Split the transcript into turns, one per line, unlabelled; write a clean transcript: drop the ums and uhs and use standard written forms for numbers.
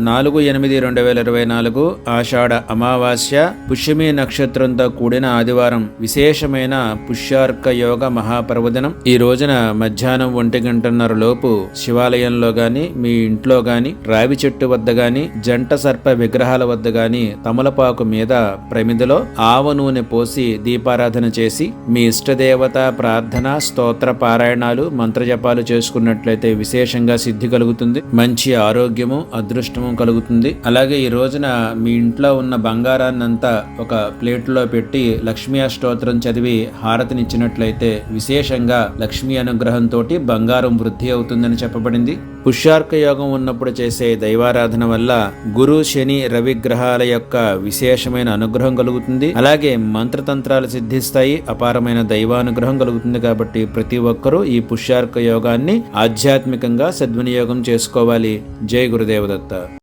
4/8/2024 ఆషాఢ అమావాస్య పుష్యమి నక్షత్రంతో కూడిన ఆదివారం విశేషమైన పుష్యార్క యోగ మహాపర్వదినం. ఈ రోజున మధ్యాహ్నం 1:30 లోపు శివాలయంలో గాని, మీ ఇంట్లో గాని, రావి చెట్టు వద్ద గాని, జంట సర్ప విగ్రహాల వద్ద గాని తమలపాకు మీద ప్రమిదలో ఆవ నూనె పోసి దీపారాధన చేసి మీ ఇష్టదేవత ప్రార్థన, స్తోత్ర పారాయణాలు, మంత్రజపాలు చేసుకున్నట్లయితే విశేషంగా సిద్ధి కలుగుతుంది. మంచి ఆరోగ్యము, అదృష్టము కలుగుతుంది. అలాగే ఈ రోజున మీ ఇంట్లో ఉన్న బంగారాన్నంతా ఒక ప్లేట్లో పెట్టి లక్ష్మీ అష్టోత్తరం చదివి హారతినిచ్చినట్లయితే విశేషంగా లక్ష్మీ అనుగ్రహంతో బంగారం వృద్ధి అవుతుందని చెప్పబడింది. పుష్యార్క యోగం ఉన్నప్పుడు చేసే దైవారాధన వల్ల గురు, శని, రవి గ్రహాల యొక్క విశేషమైన అనుగ్రహం కలుగుతుంది. అలాగే మంత్రతంత్రాలు సిద్ధిస్తాయి, అపారమైన దైవానుగ్రహం కలుగుతుంది. కాబట్టి ప్రతి ఒక్కరూ ఈ పుష్యార్క యోగాన్ని ఆధ్యాత్మికంగా సద్వినియోగం చేసుకోవాలి. జై గురుదేవదత్త.